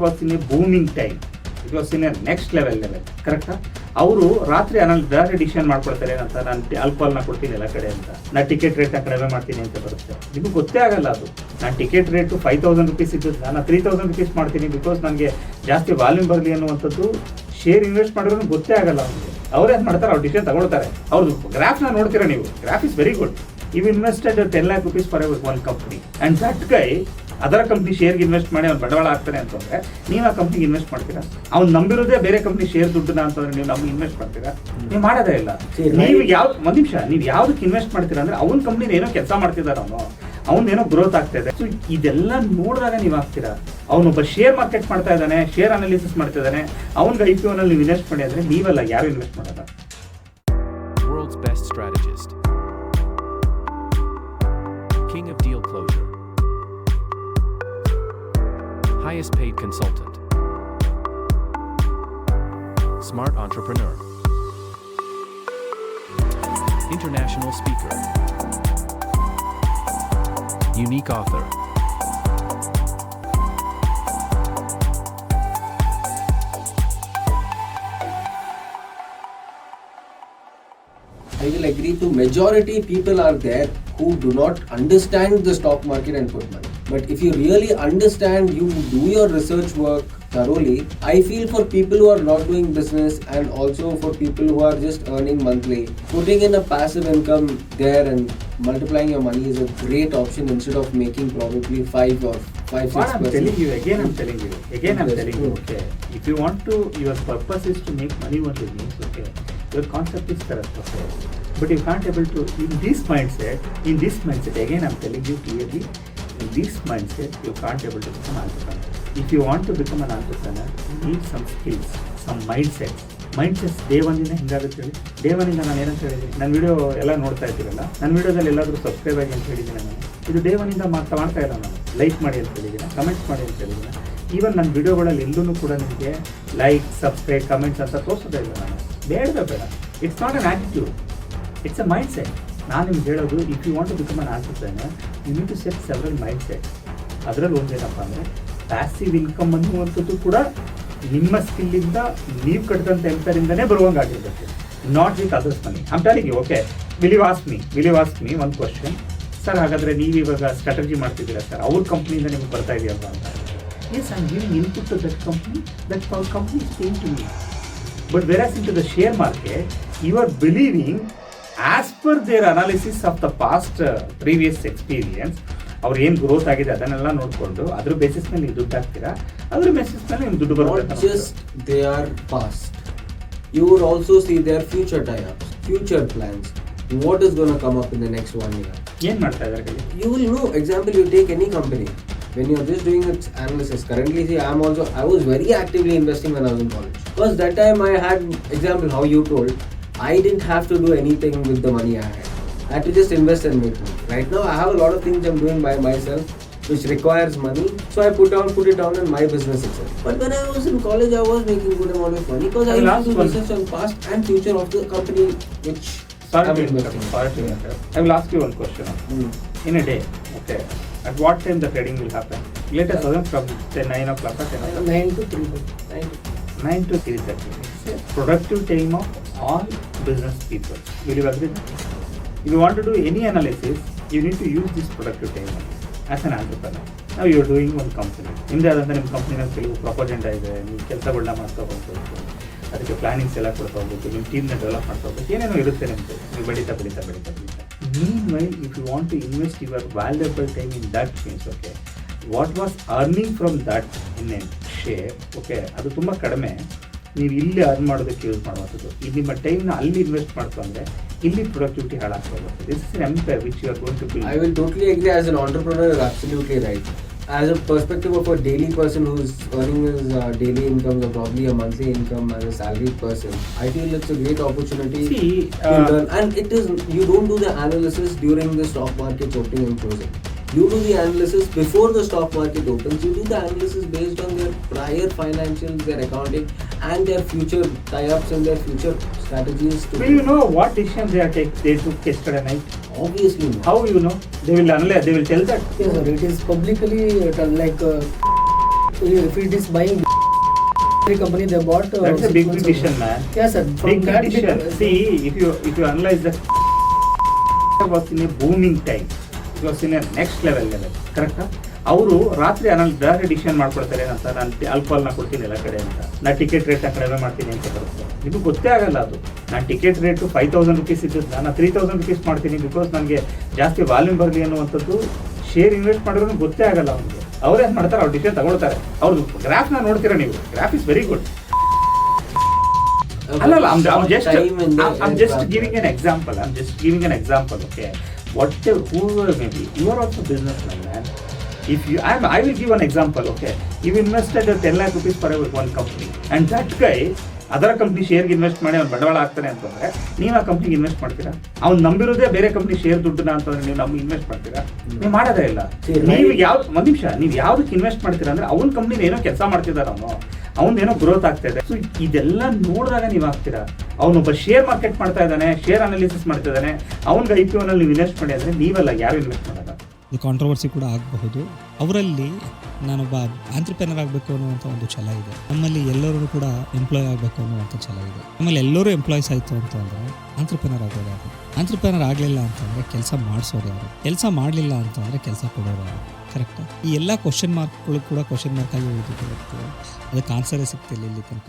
Was in a booming time, it was in a next level ಕರೆಕ್ಟಾ? ಅವರು ರಾತ್ರಿ direct decision ಮಾಡ್ಕೊಳ್ತಾರೆ ಏನಂತ, ನಾನು ಆಲ್ಕೋಹಾಲ್ನ ಕೊಡ್ತೀನಿ ಎಲ್ಲ ಕಡೆ ಅಂತ, ನಾನು ಟಿಕೆಟ್ ರೇಟ್ನ ಕಡಿಮೆ ಮಾಡ್ತೀನಿ ಅಂತ ಬರುತ್ತೆ. ನಿಮಗೆ ಗೊತ್ತೇ ಆಗಲ್ಲ ಅದು. ನಾನು ಟಿಕೆಟ್ ರೇಟು 5,000 rupees ಇದ್ದದ್ದು ನಾನು 3,000 rupees ಮಾಡ್ತೀನಿ ಬಿಕಾಸ್ ನನಗೆ ಜಾಸ್ತಿ ವಾಲ್ಯೂಮ್ ಬರಲಿ ಅನ್ನುವಂಥದ್ದು ಶೇರ್ ಇನ್ವೆಸ್ಟ್ ಮಾಡಿದ್ರು ಗೊತ್ತೇ ಆಗಲ್ಲ ಅವ್ರಿಗೆ. ಅವ್ರು ಏನು ಮಾಡ್ತಾರೆ, ಅವ್ರು ಡಿಸಿಷನ್ ತಗೊಳ್ತಾರೆ. ಅವ್ರದ್ದು ಗ್ರಾಫ್ನ ನೋಡ್ತೀರಾ ನೀವು, ಗ್ರಾಫ್ ಇಸ್ ವೆರಿ ಗುಡ್. ಇವ್ invested 10 lakh rupees for one company and that ಗೈ ಅದರ ಕಂಪ್ನಿ ಶೇರ್ಗೆ ಇನ್ವೆಸ್ಟ್ ಮಾಡಿ ಅವ್ನು ಬಂಡವಾಳ ಆಗ್ತಾನೆ ಅಂತಂದ್ರೆ ನೀವು ಆ ಕಂಪ್ನಿಗೆ ಇನ್ವೆಸ್ಟ್ ಮಾಡ್ತೀರಾ? ಅವ್ನು ನಂಬಿರೋದೇ ಬೇರೆ ಕಂಪ್ನಿ ಶೇರ್ ದುಡ್ಡನ್ನ ಅಂತಂದ್ರೆ ನೀವು ನಮ್ಗೆ ಇನ್ವೆಸ್ಟ್ ಮಾಡ್ತೀರಾ? ನೀವು ಮಾಡೋದೇ ಇಲ್ಲ. ನೀವು ಒಂದು ನಿಮಿಷ, ನೀವು ಯಾವ್ದಕ್ಕೆ ಇನ್ವೆಸ್ಟ್ ಮಾಡ್ತೀರಾ ಅಂದ್ರೆ ಅವ್ನ ಕಂಪ್ನಿನ ಏನೋ ಕೆಲಸ ಮಾಡ್ತಿದ್ದಾರೆ, ಅವನೇನೋ ಗ್ರೋತ್ ಆಗ್ತಾ ಇದೆ. ಸೊ ಇದೆಲ್ಲ ನೋಡಿದಾಗ ನೀವು ಆಗ್ತೀರಾ. ಅವನೊಬ್ಬ ಶೇರ್ ಮಾರ್ಕೆಟ್ ಮಾಡ್ತಾ ಇದ್ದಾನೆ, ಶೇರ್ ಅನಾಲಿಸಿಸ್ ಮಾಡ್ತಾ ಇದ್ದಾನೆ, ಅವ್ನಿಗೆ IPO ನಲ್ಲಿ ನೀವು ಇನ್ವೆಸ್ಟ್ ಮಾಡಿ ಅಂದ್ರೆ ನೀವಲ್ಲ, ಯಾರು ಇನ್ವೆಸ್ಟ್ ಮಾಡಲ್ಲ. World's best strategist, king of deal closure, highest paid consultant, smart entrepreneur, international speaker, unique author, I will agree to majority people are there who do not understand the stock market and put money. But if you really understand, you do your research work thoroughly. I feel for people who are not doing business and also for people who are just earning monthly, putting in a passive income there and multiplying your money is a great option instead of making probably 5 or 5-6%. What I'm telling you, I'm telling you, okay. If you want to, your purpose is to make money only means, okay, your concept is correct, okay. But you can't able to, in this mindset, again I'm telling you clearly, in this mindset, you can't able to become an entrepreneur. If you want to become an entrepreneur, you need some skills, some mindsets. Day ಒನ್ನಿಂದ ಹಿಂಗಾಗುತ್ತೆ ಹೇಳಿ. Day ಒನ್ನಿಂದ ನಾನು ಏನಂತ ಹೇಳಿದ್ದೀನಿ, ನನ್ನ video ಎಲ್ಲ ನೋಡ್ತಾ ಇದ್ದೀರಲ್ಲ, ನನ್ನ ವಿಡಿಯೋದಲ್ಲಿ ಎಲ್ಲಾದರೂ ಸಬ್ಸ್ಕ್ರೈಬ್ ಆಗಿ ಅಂತ ಹೇಳಿದ್ದೀನಿ ನಾನು. ಇದು ಡೇ ಒನ್ನಿಂದ ಮಾಡ್ತಾ ಇಲ್ಲ ನಾನು. ಲೈಕ್ ಮಾಡಿ ಅಂತ ಹೇಳಿದ್ದೀನಿ, ಕಮೆಂಟ್ಸ್ ಮಾಡಿ ಅಂತ ಹೇಳಿದ್ದೀನಿ. ಈವನ್ ನನ್ನ ವಿಡಿಯೋಗಳಲ್ಲಿ ಎಲ್ಲೂ ಕೂಡ ನಿಮಗೆ ಲೈಕ್, ಸಬ್ಸ್ಕ್ರೈಬ್, ಕಮೆಂಟ್ಸ್ ಅಂತ ತೋರಿಸೋದೇ ಇಲ್ಲ ನಾನು. ಬೇಡ. It's not an attitude, it's a mindset. ನಾನು ನಿಮ್ಗೆ ಹೇಳೋದು, if you want to become an entrepreneur, you need to set several mindset. ಅದರಲ್ಲಿ ಒಂದೇನಪ್ಪ ಅಂದರೆ ಪ್ಯಾಸಿವ್ ಇನ್ಕಮ್ ಅನ್ನುವಂಥದ್ದು ಕೂಡ ನಿಮ್ಮ ಸ್ಕಿಲ್ಲಿಂದ ನೀವು ಕಟ್ಟಿದಂಥ ಎಂಪರಿಂದನೇ ಬರುವಂಗಾಗಿರ್ಬೇಕು, not with others money. I'm telling you, okay. Will you ask me ಒಂದು ಕ್ವಶನ್, ಸರ್ ಹಾಗಾದರೆ ನೀವು ಇವಾಗ ಸ್ಟ್ರಾಟಜಿ ಮಾಡ್ತಿದ್ದೀರಾ ಸರ್, ಅವ್ರ ಕಂಪ್ನಿಯಿಂದ ನಿಮ್ಗೆ ಬರ್ತಾ ಇದೆಯಲ್ವಾ ಅಂತ. Yes, I am giving input to that company, that our company is paying to me. But whereas into the share market, you are believing as per their analysis of the past previous experience, ಅವ್ರು ಏನು growth ಆಗಿದೆ ಅದನ್ನೆಲ್ಲ ನೋಡಿಕೊಂಡು ಅದ್ರ basis ಮೇಲೆ ನೀವು ದುಡ್ಡು ಹಾಕ್ತೀರಾ, ಅದ್ರ ಬೇಸಿಸ್ ಮೇಲೆ ನಿಮ್ಗೆ ದುಡ್ಡು ಬರುತ್ತೆ. Not just their past, you will also see their future tie-ups, future plans, what is going to come up in the next 1 year. ಏನು ಮಾಡ್ತಾ ಇದ್ದಾರೆ? You will know. Example, you take any company. When you're just doing its analysis, currently see I was very actively investing when I was in college. Because that time I had, example how you told, I didn't have to do anything with the money I had. I had to just invest and make money. Right now I have a lot of things I'm doing by myself which requires money, so I put it down in my business itself. But when I was in college, I was making good amount of money because I used to research on past and future of the company which I'm investing in. I will ask you one question. In a day, okay, at what time the trading will happen? Let us assume from 9 o'clock or 10 o'clock? 9 to 3:30. 9 to 3:30. It's a productive time of all business people. Will you agree? If you want to do any analysis, you need to use this productive time as an entrepreneur. Now you are doing one company. ನಿಮ್ಮದೇ ಆದಂಥ ನಿಮ್ಮ ಕಂಪ್ನಿನಲ್ಲಿ ಕೆಲವು ಪ್ರಪೋಜೆಂಟ್ ಇದೆ, ನೀವು ಕೆಲಸಗಳನ್ನ ಮಾಡ್ತಾ ಹೋಗ್ಬೇಕು, ಅದಕ್ಕೆ ಪ್ಲಾನಿಂಗ್ಸ್ ಎಲ್ಲ ಕೊಡ್ತಾ ಹೋಗ್ಬೇಕು, ನಿಮ್ಮ ಟೀಮ್ನ ಡೆವಲಪ್ ಮಾಡ್ತಾ ಹೋಗ್ಬೇಕು, ಏನೇನೋ ಇರುತ್ತೆ ನಿಮ್ಮದು. ನೀವು ಬೆಳೀತಾ. Meanwhile, if you want to invest your valuable time in that means, okay, what was earning from that in a share, okay, ಅದು ತುಂಬ ಕಡಿಮೆ, ನೀವು ಇಲ್ಲಿ ಅರ್ನ್ ಮಾಡೋದಕ್ಕೆ ಯೂಸ್ ಮಾಡುವಂಥದ್ದು. ಇದು ನಿಮ್ಮ ಟೈಮ್ನ ಅಲ್ಲಿ ಇನ್ವೆಸ್ಟ್ ಮಾಡ್ತು ಅಂದರೆ ಇಲ್ಲಿ ಪ್ರೊಡಕ್ಟಿವಿಟಿ ಹಾಳಾಗ್ತಾ ಹೋಗುತ್ತೆ. This is an empire which you are going to build. I will totally agree. As an entrepreneur, you're absolutely right. As a perspective of a daily person who's earning his daily income or probably a monthly income as a salaried person, I feel it's a great opportunity to learn. And it is, you don't do the analysis during the stock market's opening and closing. You do the analysis before the stock market opens. You do the analysis based on their prior financials, their accounting, and their future tie-ups and their future strategies. Will you know what decision they took yesterday night? Obviously not. How you know? They will analyze. They will tell that. Yes, sir. It is publicly like if it is buying company, they bought. That's a 6 big months decision, ago. man. Yeah, sir. From Big that decision. See, if you analyze that was in a booming time, it was in a next level, correct? ಅವರು ರಾತ್ರಿ direct decision ಮಾಡ್ಕೊಳ್ತಾರೆ ಏನಂತ, ನಾನು ಆಲ್ಕೋಹಾಲ್ನ ಕೊಡ್ತೀನಿ ಎಲ್ಲ ಕಡೆ ಅಂತ, ನಾನು ಟಿಕೆಟ್ ರೇಟ್ನ ಕಡಿಮೆ ಮಾಡ್ತೀನಿ ಅಂತ ಬರುತ್ತೆ. ನಿಮಗೆ ಗೊತ್ತೇ ಆಗಲ್ಲ ಅದು. ನಾನು ಟಿಕೆಟ್ ರೇಟು 5,000 rupees ಇದ್ದದ್ದು ನಾನು 3,000 rupees ಮಾಡ್ತೀನಿ, ಬಿಕಾಸ್ ನನಗೆ ಜಾಸ್ತಿ ವಾಲ್ಯೂಮ್ ಬರಲಿ ಅನ್ನುವಂಥದ್ದು ಶೇರ್ ಇನ್ವೆಸ್ಟ್ ಮಾಡಿದ್ರು ಗೊತ್ತೇ ಆಗಲ್ಲ ಅವ್ರಿಗೆ. ಅವ್ರೇನು ಮಾಡ್ತಾರೆ, ಅವ್ರು ಡಿಸಿಷನ್ ತಗೊಳ್ತಾರೆ. ಅವ್ರದ್ದು ಗ್ರಾಫ್ನ ನೋಡ್ತೀರಾ ನೀವು, graph is very good. I'm just giving an example. Okay, whatever, whoever may be, you are also businessman, man. If you, I will give an example. Okay, you invested 10 lakh rupees for one company, and that guy ಅದರ company ಶೇರ್ಗೆ invest ಮಾಡಿ ಅವ್ನು ಬಂಡವಾಳ ಆಗ್ತಾನೆ ಅಂತಂದ್ರೆ ನೀವು ಆ ಕಂಪ್ನಿಗೆ invest ಮಾಡ್ತೀರಾ? ಅವ್ನು ನಂಬಿರೋದೇ ಬೇರೆ ಕಂಪ್ನಿ ಶೇರ್ ದುಡ್ಡನ್ನ ಅಂತಂದ್ರೆ ನೀವು ನಮ್ಗೆ ಇನ್ವೆಸ್ಟ್ ಮಾಡ್ತೀರಾ? ನೀವು ಮಾಡೋದೇ ಇಲ್ಲ. ನೀವು ಒಂದು ನಿಮಿಷ, ನೀವು ಯಾವ್ದಕ್ಕೆ ಇನ್ವೆಸ್ಟ್ ಮಾಡ್ತೀರಾ ಅಂದ್ರೆ ಅವ್ನ ಕಂಪ್ನಿನ ಏನೋ ಕೆಲಸ ಮಾಡ್ತಿದ್ದಾರೆ, ಅವನದೇನೋ ಗ್ರೋತ್ ಆಗ್ತಾ ಇದೆ. ಸೊ ಇದೆಲ್ಲ ನೋಡಿದಾಗ ನೀವು ಆಗ್ತೀರಾ. ಅವನೊಬ್ಬ ಶೇರ್ ಮಾರ್ಕೆಟ್ ಮಾಡ್ತಾ ಇದ್ದಾನೆ, ಶೇರ್ ಅನಾಲಿಸಿಸ್ ಮಾಡ್ತಾ ಇದ್ದಾನೆ, ಅವ್ನಿಗೆ IPO ನಲ್ಲಿ ನೀವು ಇನ್ವೆಸ್ಟ್ ಮಾಡಿ ಅಂದರೆ ನೀವಲ್ಲ, ಯಾರು ಇನ್ವೆಸ್ಟ್ ಮಾಡಲ್ಲ. ಇದು ಕಾಂಟ್ರವರ್ಸಿ ಕೂಡ ಆಗಬಹುದು. ಅವರಲ್ಲಿ ನಾನೊಬ್ಬ ಆಂಟ್ರಪ್ರೆನರ್ ಆಗಬೇಕು ಅನ್ನುವಂಥ ಒಂದು ಛಲ ಇದೆ. ನಮ್ಮಲ್ಲಿ ಎಲ್ಲರೂ ಕೂಡ ಎಂಪ್ಲಾಯ್ ಆಗಬೇಕು ಅನ್ನುವಂಥ ಛಲ ಇದೆ. ನಮ್ಮಲ್ಲಿ ಎಲ್ಲರೂ ಎಂಪ್ಲಾಯ್ಸ್ ಆಯಿತು ಅಂತಂದರೆ ಆಂಟ್ರಪ್ರೆನರ್ ಆಗೋದು ಯಾರು? ಆಂಟ್ರಪ್ರೆನರ್ ಆಗಲಿಲ್ಲ ಅಂತಂದರೆ ಕೆಲಸ ಮಾಡಿಸೋರು ಯಾರು? ಕೆಲಸ ಮಾಡಲಿಲ್ಲ ಅಂತಂದರೆ ಕೆಲಸ ಕೊಡೋರು ಯಾರು? ಕರೆಕ್ಟಾ? ಈ ಎಲ್ಲ ಕ್ವಶನ್ ಮಾರ್ಕ್ಗಳು ಕೂಡ ಕ್ವಶನ್ ಮಾರ್ಕ್ ಆಗಿ ಉಳಿದಿರುತ್ತೆ. ಅದಕ್ಕೆ ಆನ್ಸರೇ ಸಿಗ್ತಿಲ್ಲ ಇಲ್ಲಿ ತನಕ.